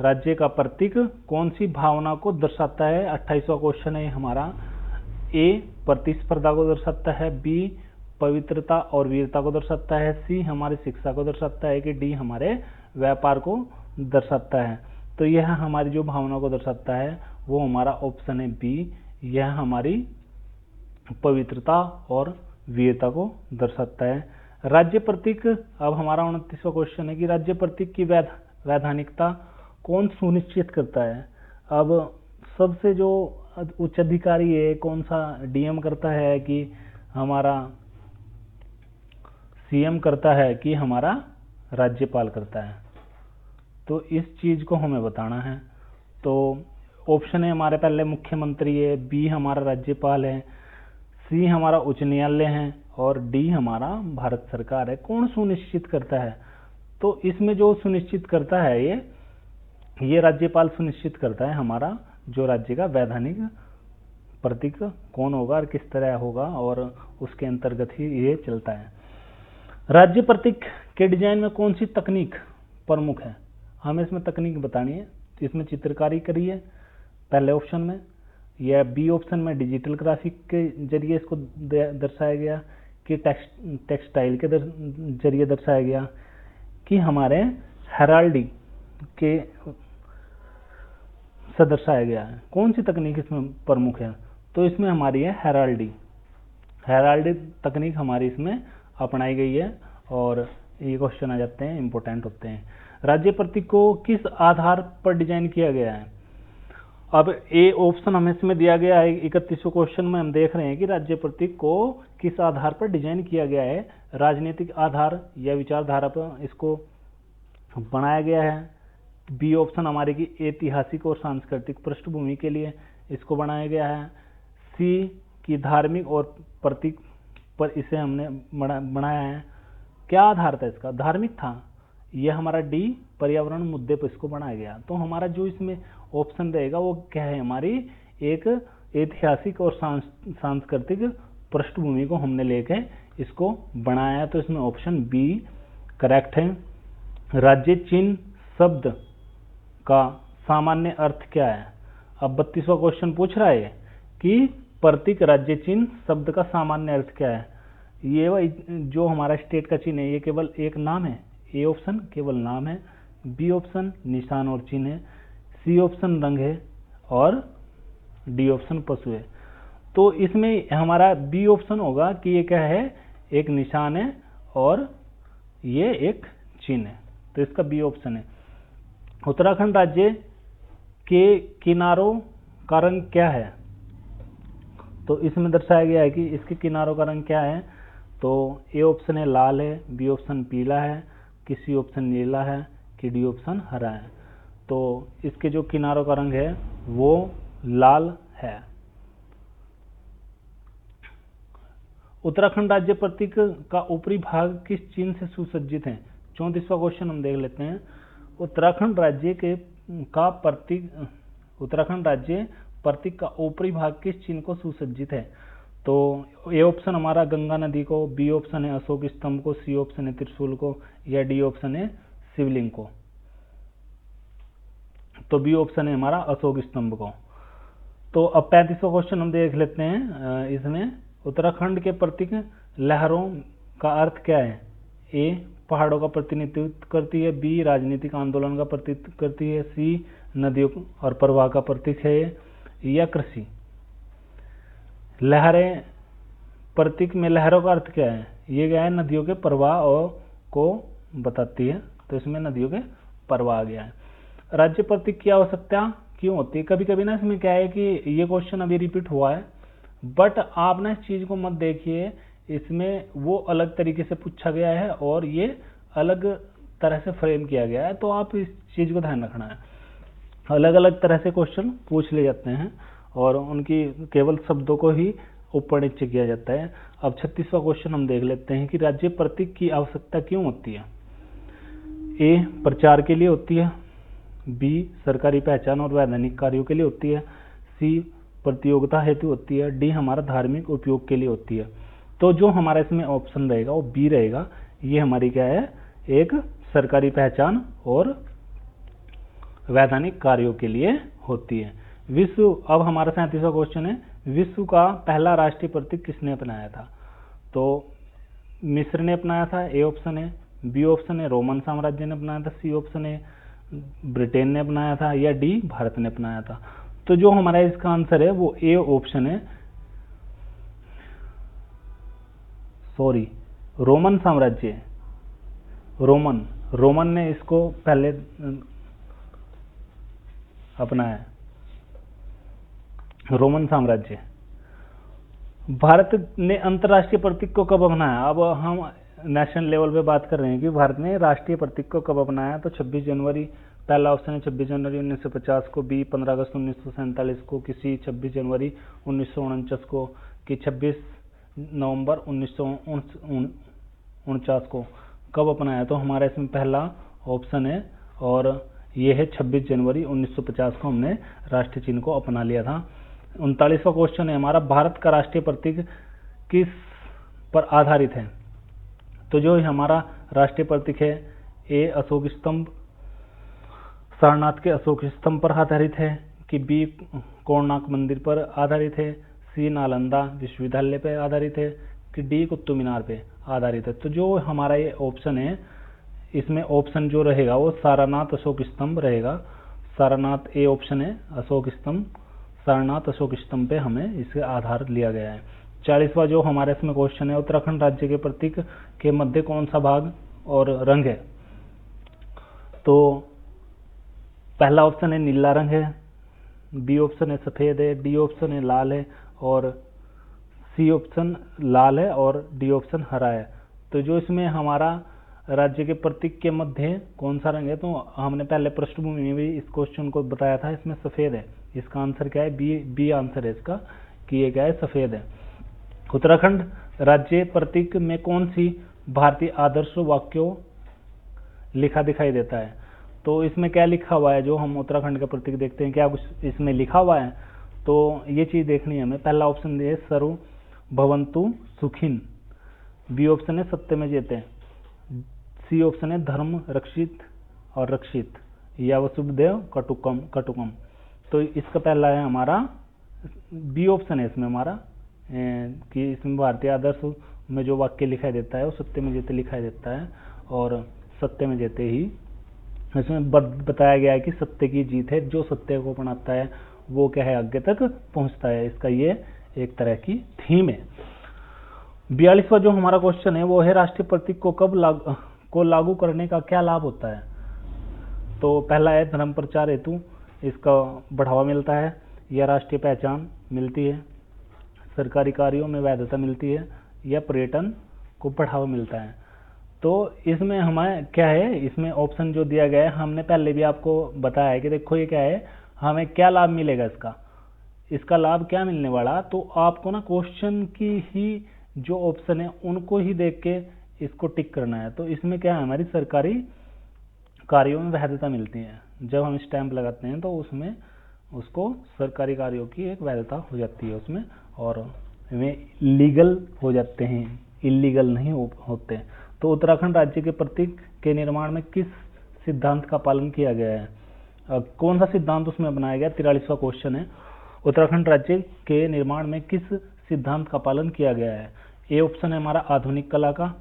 राज्य का प्रतीक कौन सी भावना को दर्शाता है। 28वां क्वेश्चन है हमारा। ए प्रतिस्पर्धा को दर्शाता है, बी पवित्रता और वीरता को दर्शाता है, सी हमारी शिक्षा को दर्शाता है, कि डी हमारे व्यापार को दर्शाता है। तो यह हमारी जो भावना को दर्शाता है वो हमारा ऑप्शन है बी। यह हमारी पवित्रता और वीरता को दर्शाता है। राज्य प्रतीक, अब हमारा 29वां क्वेश्चन है कि राज्य प्रतीक की वैधानिकता कौन सुनिश्चित करता है? अब सबसे जो उच्च अधिकारी है कौन सा? डीएम करता है कि हमारा सीएम करता है कि हमारा राज्यपाल करता है? तो इस चीज को हमें बताना है। तो ऑप्शन है हमारे पहले मुख्यमंत्री है, बी हमारा राज्यपाल है, सी हमारा उच्च न्यायालय है और डी हमारा भारत सरकार है। कौन सुनिश्चित करता है? तो इसमें जो सुनिश्चित करता है ये राज्यपाल सुनिश्चित करता है हमारा जो राज्य का वैधानिक प्रतीक कौन होगा और किस तरह होगा, और उसके अंतर्गत ही ये चलता है। राज्य प्रतीक के डिजाइन में कौन सी तकनीक प्रमुख है? हमें इसमें तकनीक बतानी है। इसमें चित्रकारी करी है पहले ऑप्शन में, या बी ऑप्शन में डिजिटल ग्राफिक के जरिए इसको दर्शाया गया, कि टेक्सटाइल के जरिए दर्शाया गया, कि हमारे हेराल्डी के से दर्शाया गया है। कौन सी तकनीक इसमें प्रमुख है? तो इसमें हमारी है हेराल्डी। हेराल्डी तकनीक हमारी इसमें अपनाई गई है और ये क्वेश्चन आ जाते हैं, इंपॉर्टेंट होते हैं। राज्य प्रतीक को किस आधार पर डिजाइन किया गया है? अब ए ऑप्शन हमें इसमें दिया गया है। 31वें क्वेश्चन में हम देख रहे हैं कि राज्य प्रतीक को किस आधार पर डिजाइन किया गया है। राजनीतिक आधार या विचारधारा पर इसको बनाया गया है। बी ऑप्शन हमारे की ऐतिहासिक और सांस्कृतिक पृष्ठभूमि के लिए इसको बनाया गया है। सी की धार्मिक और प्रतीक पर इसे हमने बनाया है। क्या आधार था इसका? धार्मिक था। यह हमारा डी पर्यावरण मुद्दे पर इसको बनाया गया। तो हमारा जो इसमें ऑप्शन रहेगा वो क्या है? हमारी एक ऐतिहासिक और सांस्कृतिक पृष्ठभूमि को हमने लेके इसको बनाया है। तो इसमें ऑप्शन बी करेक्ट है। राज्य चिन्ह शब्द का सामान्य अर्थ क्या है? अब 32वां क्वेश्चन पूछ रहा है कि प्रतीक राज्य चिन्ह शब्द का सामान्य अर्थ क्या है। ये जो हमारा स्टेट का चिन्ह है ये केवल एक नाम है। ए ऑप्शन केवल नाम है, बी ऑप्शन निशान और चिन्ह है, सी ऑप्शन रंग है और डी ऑप्शन पशु है। तो इसमें हमारा बी ऑप्शन होगा कि ये क्या है? एक निशान है और ये एक चिन्ह है। तो इसका बी ऑप्शन है। उत्तराखंड राज्य के किनारों का रंग क्या है? तो इसमें दर्शाया गया है कि इसके किनारों का रंग क्या है। तो ए ऑप्शन है लाल है, बी ऑप्शन पीला है, कि सी ऑप्शन नीला है, कि डी ऑप्शन हरा है। तो इसके जो किनारों का रंग है वो लाल है। उत्तराखंड राज्य प्रतीक का ऊपरी भाग किस चिन्ह से सुसज्जित है? 34वां क्वेश्चन हम देख लेते हैं। उत्तराखंड राज्य प्रतीक का ऊपरी भाग किस चिन्ह को सुसज्जित है? तो ए ऑप्शन हमारा गंगा नदी को, बी ऑप्शन है अशोक स्तंभ को, सी ऑप्शन है त्रिशूल को, या डी ऑप्शन है शिवलिंग को। तो बी ऑप्शन है हमारा अशोक स्तंभ को। तो अब 35वां क्वेश्चन हम देख लेते हैं। इसमें उत्तराखंड के प्रतीक लहरों का अर्थ क्या है? ए पहाड़ों का प्रतिनिधित्व करती है, बी राजनीतिक आंदोलन का प्रतिनिधित्व करती है, सी नदियों और प्रवाह का प्रतीक है, या कृषि। लहरें, प्रतीक में लहरों का अर्थ क्या है? ये क्या है? नदियों के प्रवाह को बताती है, तो इसमें नदियों के प्रवाह आ गया है। राज्य प्रतीक की आवश्यकता क्यों होती है? कभी कभी ना इसमें क्या है कि ये क्वेश्चन अभी रिपीट हुआ है, बट आप ना इस चीज को मत देखिए, इसमें वो अलग तरीके से पूछा गया है और ये अलग तरह से फ्रेम किया गया है, तो आप इस चीज को ध्यान रखना है। अलग अलग तरह से क्वेश्चन पूछ ले जाते हैं और उनकी केवल शब्दों को ही ऊपर नीचे किया जाता है। अब 36वां क्वेश्चन हम देख लेते हैं कि राज्य प्रतीक की आवश्यकता क्यों होती है? ए प्रचार के लिए होती है, बी सरकारी पहचान और वैधानिक कार्यों के लिए होती है, सी प्रतियोगिता हेतु होती है, डी हमारा धार्मिक उपयोग के लिए होती है। तो जो हमारा इसमें ऑप्शन रहेगा वो बी रहेगा। ये हमारी क्या है? एक सरकारी पहचान और वैधानिक कार्यों के लिए होती है। विश्व, अब हमारा 37वां क्वेश्चन है, विश्व का पहला राष्ट्रीय प्रतीक किसने अपनाया था? तो मिस्र ने अपनाया था, ए ऑप्शन है, बी ऑप्शन है रोमन साम्राज्य ने अपनाया था, सी ऑप्शन है ब्रिटेन ने अपनाया था, या डी भारत ने अपनाया था। तो जो हमारा इसका आंसर है वो ए ऑप्शन है, सॉरी रोमन साम्राज्य। रोमन ने इसको पहले अपनाया, रोमन साम्राज्य। भारत ने अंतर्राष्ट्रीय प्रतीक को कब अपनाया? अब हम नेशनल लेवल पे बात कर रहे हैं कि भारत ने राष्ट्रीय प्रतीक को कब अपनाया। तो 26 जनवरी, पहला ऑप्शन है 26 जनवरी 1950 को, बी 15 अगस्त 1947 को, किसी 26 जनवरी 1949 को, कि 26 नवंबर 1949 को कब अपनाया? तो हमारा इसमें पहला ऑप्शन है और ये है 26 जनवरी 1950 को हमने राष्ट्रीय चिन्ह को अपना लिया था। 39वां क्वेश्चन है हमारा, भारत का राष्ट्रीय प्रतीक किस पर आधारित है? तो जो हमारा राष्ट्रीय प्रतीक है, ए अशोक स्तंभ, सारनाथ के अशोक स्तंभ पर आधारित है, कि बी कोणार्क मंदिर पर आधारित है, सी नालंदा विश्वविद्यालय पर आधारित है, कि डी कुतुब मीनार पे आधारित है। तो जो हमारा ये ऑप्शन है, इसमें ऑप्शन जो रहेगा वो सारनाथ अशोक स्तंभ रहेगा। सारनाथ ए ऑप्शन है, अशोक स्तंभ, सारनाथ अशोक स्तंभ पे हमें इसके आधार लिया गया है। 40वां जो हमारे इसमें क्वेश्चन है, उत्तराखंड राज्य के प्रतीक के मध्य कौन सा भाग और रंग है? तो पहला ऑप्शन है नीला रंग है, बी ऑप्शन है सफेद है, डी ऑप्शन है लाल है, और सी ऑप्शन लाल है, और डी ऑप्शन हरा है। तो जो इसमें हमारा राज्य के प्रतीक के मध्य कौन सा रंग है? तो हमने पहले पृष्ठभूमि में भी इस क्वेश्चन को बताया था, इसमें सफेद है। इसका आंसर क्या है? बी आंसर है इसका, कि ये क्या है? सफेद है। उत्तराखंड राज्य प्रतीक में कौन सी भारतीय आदर्श वाक्यों लिखा दिखाई देता है? तो इसमें क्या लिखा हुआ है? जो हम उत्तराखंड का प्रतीक देखते हैं, क्या कुछ इसमें लिखा हुआ है? तो ये चीज देखनी है हमें। पहला ऑप्शन है सर्व भवन्तु सुखिन, बी ऑप्शन है सत्य में जेते, सी ऑप्शन है धर्म रक्षित और रक्षित, या वसुदेव कटुकम। तो इसका पहला है हमारा बी ऑप्शन है इसमें हमारा, कि इसमें भारतीय आदर्श में जो वाक्य लिखाई देता है वो सत्य में जेते लिखाई देता है, और सत्य में जेते ही इसमें बताया गया है कि सत्य की जीत है, जो सत्य को अपनाता है वो क्या है? आगे तक पहुंचता है। इसका ये एक तरह की थीम है। 42वां जो हमारा क्वेश्चन है वो है, राष्ट्रीय प्रतीक को को लागू करने का क्या लाभ होता है? तो पहला है धर्म प्रचार हेतु इसका बढ़ावा मिलता है या राष्ट्रीय पहचान मिलती है, सरकारी कार्यों में वैधता मिलती है या पर्यटन को बढ़ावा मिलता है। तो इसमें हमें क्या है, इसमें ऑप्शन जो दिया गया है हमने पहले भी आपको बताया है कि देखो ये क्या है, हमें क्या लाभ मिलेगा, इसका लाभ क्या मिलने वाला। तो आपको ना क्वेश्चन की ही जो ऑप्शन है उनको ही देख के इसको टिक करना है। तो इसमें क्या है, हमारी सरकारी कार्यों में वैधता मिलती है। जब हम स्टैंप लगाते हैं तो उसमें उसको सरकारी कार्यों की एक वैधता हो जाती है उसमें, और वे लीगल हो जाते हैं, इलीगल नहीं होते। तो उत्तराखंड राज्य के प्रतीक के निर्माण में किस सिद्धांत का पालन किया गया है? कौन सा सिद्धांत उसमें अपनाया गया? 43वां क्वेश्चन है, उत्तराखंड राज्य के निर्माण में किस सिद्धांत का पालन किया गया है? ए ऑप्शन है हमारा आधुनिक कला का,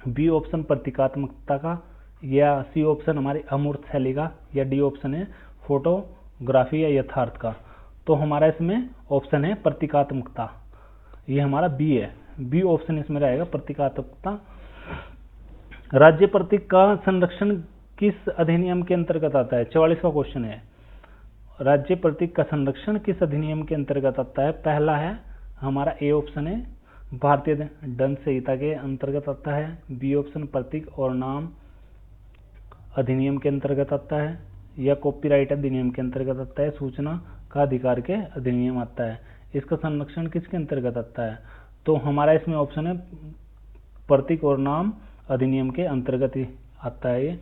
बी ऑप्शन प्रतीकात्मकता का, या सी ऑप्शन हमारी अमूर्त शैली का, या डी ऑप्शन है फोटोग्राफी या यथार्थ का। तो हमारा इसमें ऑप्शन है प्रतीकात्मकता, ये हमारा बी है, बी ऑप्शन इसमें रहेगा प्रतीकात्मकता। राज्य प्रतीक का संरक्षण किस अधिनियम के अंतर्गत आता है? 44वां क्वेश्चन है, राज्य प्रतीक का संरक्षण किस अधिनियम के अंतर्गत आता है? पहला है हमारा ए ऑप्शन है भारतीय दंड संहिता के अंतर्गत आता है, बी ऑप्शन प्रतीक और नाम अधिनियम के अंतर्गत आता है, या कॉपीराइट अधिनियम के अंतर्गत आता है, सूचना का अधिकार के अधिनियम आता है। इसका संरक्षण किसके अंतर्गत आता है? तो हमारा इसमें ऑप्शन है प्रतीक और नाम अधिनियम के अंतर्गत ही आता है ये।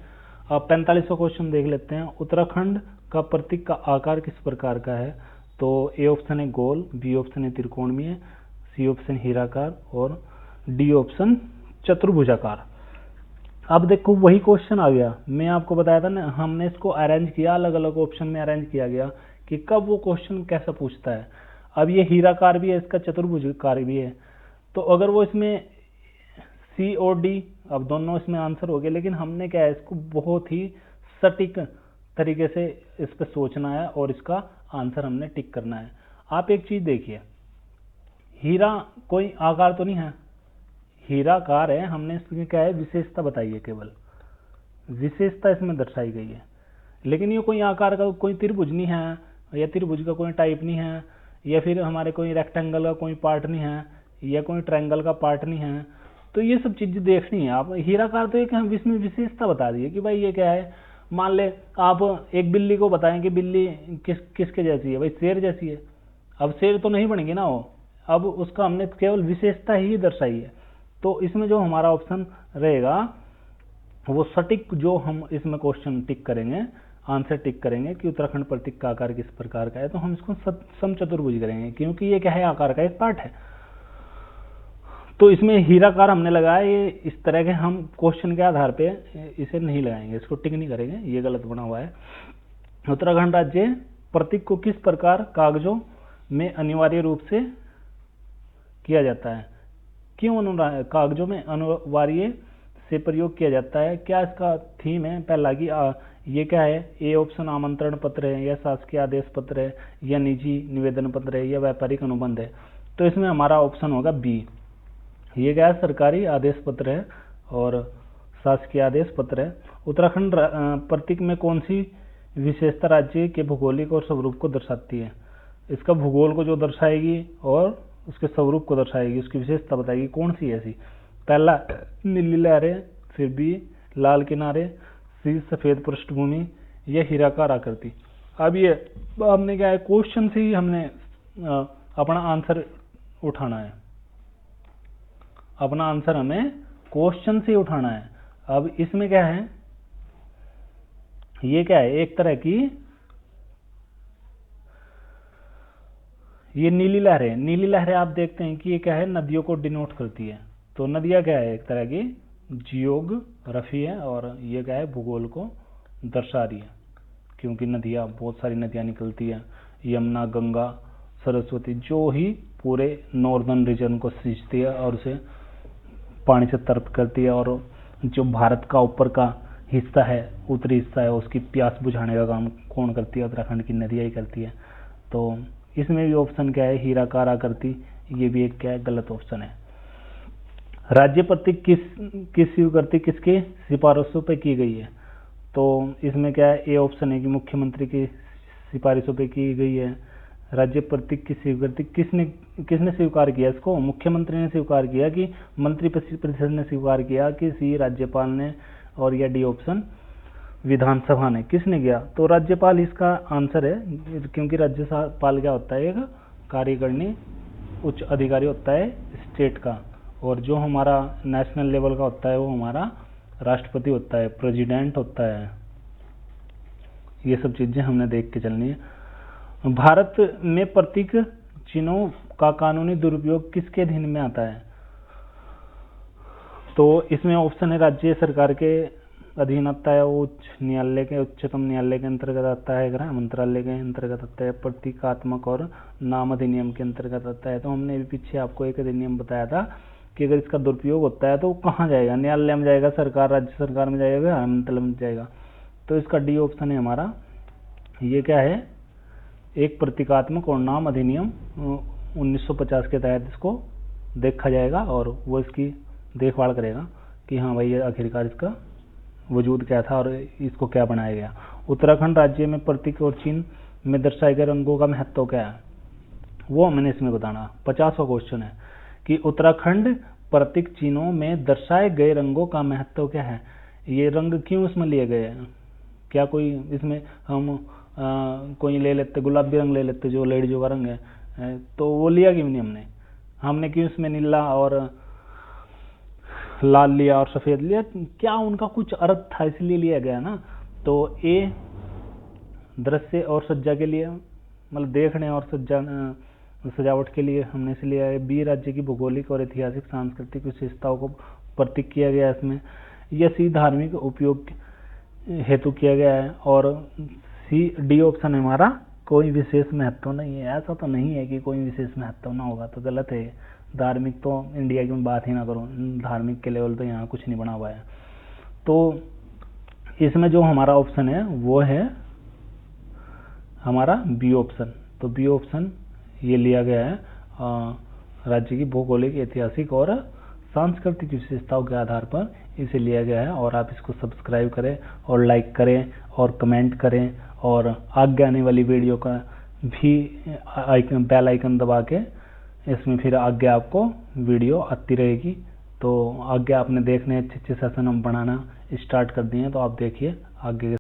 अब 45वां क्वेश्चन देख लेते हैं, उत्तराखंड का प्रतीक का आकार किस प्रकार का है? तो ए ऑप्शन है गोल, बी ऑप्शन है त्रिकोणीय, सी ऑप्शन हीराकार और डी ऑप्शन चतुर्भुजाकार। अब देखो वही क्वेश्चन आ गया, मैं आपको बताया था ना, हमने इसको अरेंज किया, अलग अलग ऑप्शन में अरेंज किया गया कि कब वो क्वेश्चन कैसा पूछता है। अब ये हीराकार भी है, इसका चतुर्भुजाकार भी है, तो अगर वो इसमें सी और डी, अब दोनों इसमें आंसर हो गए, लेकिन हमने क्या है इसको बहुत ही सटीक तरीके से इस पर सोचना है और इसका आंसर हमने टिक करना है। आप एक चीज देखिए, हीरा कोई आकार तो नहीं है, हीराकार है, हमने इसमें क्या है विशेषता बताई है, केवल विशेषता इसमें दर्शाई गई है, लेकिन ये कोई आकार का कोई त्रिभुज नहीं है, या त्रिभुज का कोई टाइप नहीं है, या फिर हमारे कोई रेक्टेंगल का कोई पार्ट नहीं है, या कोई ट्रायंगल का पार्ट नहीं है। तो ये सब चीजें देखनी है आप। हीराकार तो एक इसमें विशेषता बता दी है कि भाई ये क्या है, मान ले आप एक बिल्ली को बताएं कि बिल्ली किसके जैसी है, भाई शेर जैसी है, अब शेर तो नहीं बनेगी ना वो, अब उसका हमने केवल विशेषता ही दर्शाई है। तो इसमें जो हमारा ऑप्शन रहेगा वो सटीक, जो हम इसमें क्वेश्चन टिक करेंगे, आंसर टिक करेंगे कि उत्तराखंड प्रतीक का आकार किस प्रकार का है, तो हम इसको समचतुर्भुज करेंगे, क्योंकि ये क्या है आकार का एक पार्ट है। तो इसमें हीराकार हमने लगाया, ये इस तरह के हम क्वेश्चन के आधार पे इसे नहीं लगाएंगे, इसको टिक नहीं करेंगे, ये गलत बना हुआ है। उत्तराखंड राज्य प्रतीक को किस प्रकार कागजों में अनिवार्य रूप से किया जाता है? क्यों कागजों में अनिवार्य से प्रयोग किया जाता है? क्या इसका थीम है? पहला कि ये क्या है, ए ऑप्शन आमंत्रण पत्र है, या शासकीय आदेश पत्र है, या निजी निवेदन पत्र है, या व्यापारिक अनुबंध है। तो इसमें हमारा ऑप्शन होगा बी, ये क्या है सरकारी आदेश पत्र है और शासकीय आदेश पत्र है। उत्तराखंड प्रतीक में कौन सी विशेषता राज्य के भौगोलिक और स्वरूप को दर्शाती है? इसका भूगोल को जो दर्शाएगी और उसके स्वरूप को दर्शाएगी, उसकी विशेषता बताएगी, कौन सी ऐसी? पहला नीली लहरें, फिर बी लाल किनारे, सी सफेद पृष्ठभूमि, या हीराकार आकृति। अब ये हमने क्या है क्वेश्चन से ही हमने अपना आंसर उठाना है, अपना आंसर हमें क्वेश्चन से उठाना है। अब इसमें क्या है, ये क्या है एक तरह की ये नीली लहरें, नीली लहरें आप देखते हैं कि ये क्या है नदियों को डिनोट करती है। तो नदियां क्या है एक तरह की जियोग्राफी है, और ये क्या है भूगोल को दर्शा रही है, क्योंकि नदियां बहुत सारी नदियां निकलती है, यमुना गंगा सरस्वती, जो ही पूरे नॉर्दर्न रीजन को सींचती है और उसे पानी से तृप्त करती है, और जो भारत का ऊपर का हिस्सा है, उत्तरी हिस्सा है, उसकी प्यास बुझाने का काम कौन करती है? उत्तराखंड की नदियां ही करती है। तो इसमें भी ऑप्शन क्या है हीराकार आकृति, ये भी एक क्या है गलत ऑप्शन है। राज्य प्रतीक किस स्वीकृति किसकी सिफारिशों पे की गई है? तो इसमें क्या है, ए ऑप्शन है कि मुख्यमंत्री की सिफारिशों पे की गई है। राज्य प्रतीक की स्वीकृति किसने स्वीकार किया इसको? मुख्यमंत्री ने स्वीकार किया कि मंत्रिपरिषद ने स्वीकार किया कि सी राज्यपाल ने, और या डी ऑप्शन विधानसभा ने? किसने किया? तो राज्यपाल इसका आंसर है, क्योंकि राज्यपाल क्या होता है, एक कार्यकारिणी उच्च अधिकारी होता है स्टेट का, और जो हमारा नेशनल लेवल का होता है वो हमारा राष्ट्रपति होता है, प्रेसिडेंट होता है। ये सब चीजें हमने देख के चलनी है। भारत में प्रतीक चिन्हों का कानूनी दुरुपयोग किसके अधीन में आता है? तो इसमें ऑप्शन है राज्य सरकार के अधीन आता है, उच्च न्यायालय के, उच्चतम न्यायालय के अंतर्गत आता है, गृह मंत्रालय के अंतर्गत आता है, प्रतीकात्मक और नाम अधिनियम के अंतर्गत आता है। तो हमने भी पीछे आपको एक अधिनियम बताया था कि अगर इसका दुरुपयोग होता है तो कहाँ जाएगा? न्यायालय में जाएगा, सरकार राज्य सरकार में जाएगा, मंत्रालय में जाएगा। तो इसका डी ऑप्शन है हमारा। ये क्या है? एक प्रतीकात्मक और नाम अधिनियम 1950 के तहत इसको देखा जाएगा और वो इसकी देखभाल करेगा कि हाँ भाई आखिरकार इसका वजूद क्या था और इसको क्या बनाया गया। उत्तराखंड राज्य में प्रतीक और चिन्ह में दर्शाए गए रंगों का महत्व क्या है, वो मैंने इसमें बताना। 50वां क्वेश्चन है कि उत्तराखंड प्रतीक चिन्हों में दर्शाए गए रंगों का महत्व क्या है? ये रंग क्यों इसमें लिए गए हैं? क्या कोई इसमें हम कोई ले लेते, गुलाबी रंग ले लेते जो लेडीजों का रंग है, तो वो लिया क्यों नहीं हमने क्यों इसमें नीला और लाल लिया और सफेद लिया? क्या उनका कुछ अर्थ था इसलिए लिया गया ना। तो ए दृश्य और सज्जा के लिए, मतलब देखने और सजावट के लिए हमने इसलिए लिया है। बी राज्य की भौगोलिक और ऐतिहासिक सांस्कृतिक विशेषताओं को प्रतीक किया गया है इसमें। या सी धार्मिक उपयोग हेतु किया गया है। और सी डी ऑप्शन हमारा कोई विशेष महत्व नहीं है। ऐसा तो नहीं है कि कोई विशेष महत्व ना होगा, तो गलत है। धार्मिक तो इंडिया की मैं बात ही ना करूं, धार्मिक के लेवल पे यहाँ कुछ नहीं बना हुआ है। तो इसमें जो हमारा ऑप्शन है वो है हमारा बी ऑप्शन। तो बी ऑप्शन ये लिया गया है राज्य की भौगोलिक, ऐतिहासिक और सांस्कृतिक विशेषताओं के आधार पर इसे लिया गया है। और आप इसको सब्सक्राइब करें और लाइक करें और कमेंट करें, और आगे आने वाली वीडियो का भी बेल आइकन दबा के इसमें फिर आगे आपको वीडियो आती रहेगी। तो आगे आपने देखने अच्छे सेशन हम बनाना स्टार्ट कर दिए हैं, तो आप देखिए आगे